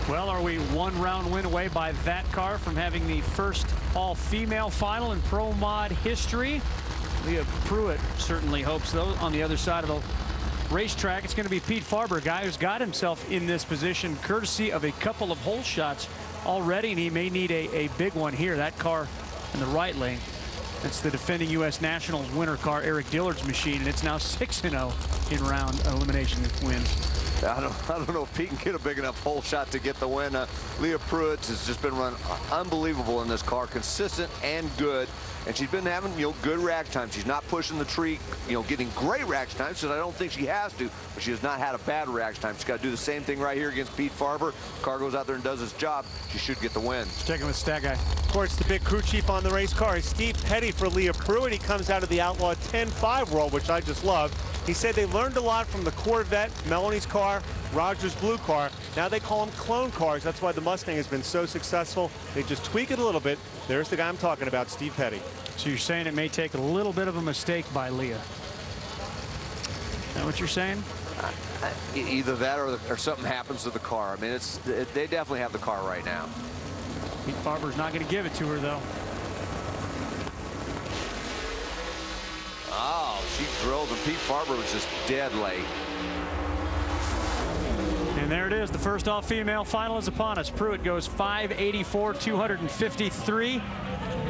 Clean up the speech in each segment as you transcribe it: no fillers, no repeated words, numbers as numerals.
Well, are we one round win away by that car from having the first all-female final in Pro Mod history? Leah Pruett certainly hopes, though. On the other side of the racetrack, it's going to be Pete Farber, a guy who's got himself in this position courtesy of a couple of hole shots already, and he may need a big one here. That car in the right lane, that's the defending U.S. Nationals winner car, Eric Dillard's machine, and it's now 6-0 in round elimination wins. I don't know if Pete can get a big enough hole shot to get the win. Leah Pruett has just been running unbelievable in this car, consistent and good. And she's been having, good reaction time. She's not pushing the tree, getting great reaction time, so I don't think she has to, but she has not had a bad reaction time. She's got to do the same thing right here against Pete Farber. Car goes out there and does his job. She should get the win. Checking with Stat Guy. Of course, the big crew chief on the race car is Steve Petty for Leah Pruett. He comes out of the Outlaw 10-5 world, which I just love. He said they learned a lot from the Corvette, Melanie's car, Roger's blue car. Now they call them clone cars. That's why the Mustang has been so successful. They just tweak it a little bit. There's the guy I'm talking about, Steve Petty. So you're saying it may take a little bit of a mistake by Leah? Is that what you're saying? Either that or something happens to the car. I mean, they definitely have the car right now. Pete Farber's not going to give it to her, though. Oh, she drilled, and Pete Farber was just dead late. And there it is. The first all-female final is upon us. Pruett goes 584, 253.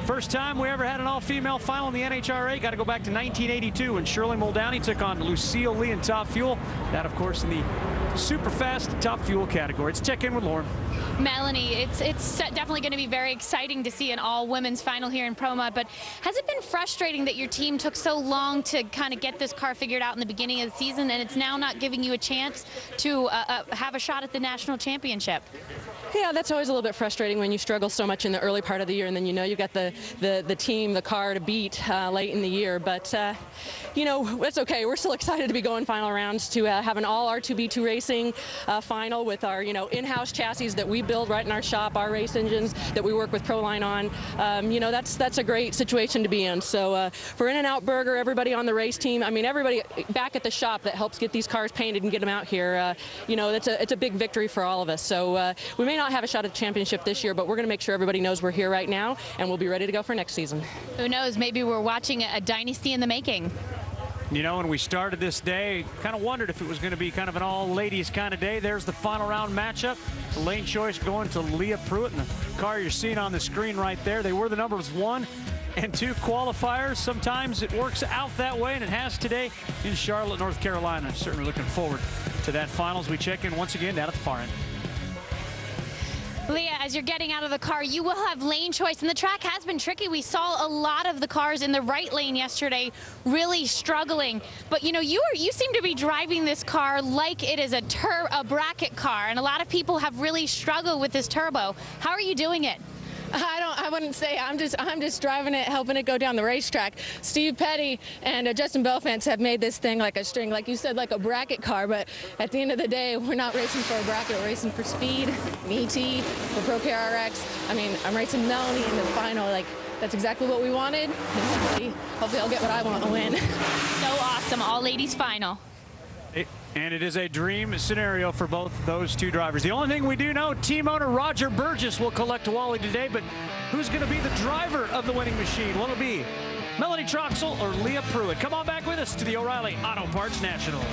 First time we ever had an all-female final in the NHRA. Got to go back to 1982 when Shirley Muldowney took on Lucille Lee in Top Fuel. That, of course, in the super fast Top Fuel category. Let's check in with Lauren. Melanie, it's definitely going to be very exciting to see an all-women's final here in Pro Mod, but has it been frustrating that your team took so long to kind of get this car figured out in the beginning of the season, and it's now not giving you a chance to have a shot at the national championship? Yeah, that's always a little bit frustrating when you struggle so much in the early part of the year, and then you've got the team, the car to beat late in the year. But it's okay. We're still excited to be going final rounds, to have an all R2B2 racing final with our in-house chassis that we build right in our shop, our race engines that we work with Proline on. That's a great situation to be in. So for In-N-Out Burger, everybody on the race team, I mean everybody back at the shop that helps get these cars painted and get them out here, it's a big victory for all of us. So we may not have a shot at the championship this year, but we're going to make sure everybody knows we're here right now, and we'll be ready to go for next season. Who knows, maybe we're watching a dynasty in the making. When we started this day, kind of wondered if it was going to be kind of an all-ladies kind of day. There's the final round matchup. The lane choice going to Leah Pruett, and the car you're seeing on the screen right there. They were the numbers 1 and 2 qualifiers. Sometimes it works out that way, and it has today in Charlotte, North Carolina. Certainly looking forward to that finals. We check in once again down at the far end. Leah, as you're getting out of the car, you will have lane choice, and the track has been tricky. We saw a lot of the cars in the right lane yesterday really struggling, but you seem to be driving this car like it is a bracket car, and a lot of people have really struggled with this turbo. How are you doing it? I wouldn't say. I'm just driving it, helping it go down the racetrack. Steve Petty and Justin Belfance have made this thing like a string, like you said, like a bracket car. But at the end of the day, we're not racing for a bracket. We're racing for speed, ET, for Pro KRX. I mean, I'm racing Melanie in the final. Like, that's exactly what we wanted. And hopefully I'll get what I want to win. So awesome. All ladies final. And it is a dream scenario for both those two drivers. The only thing we do know, team owner Roger Burgess will collect Wally today, but who's going to be the driver of the winning machine? Will it be Melanie Troxel or Leah Pruett? Come on back with us to the O'Reilly Auto Parts Nationals.